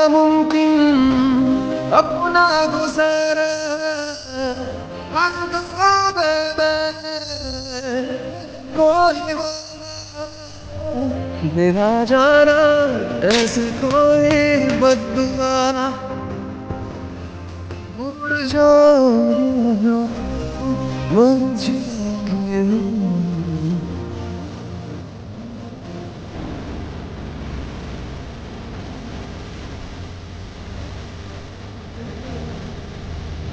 नामुमकिन अपना गुजारा कोई मेरा जाना ऐसे कोई बददुआ मुड़ जाओ मुझे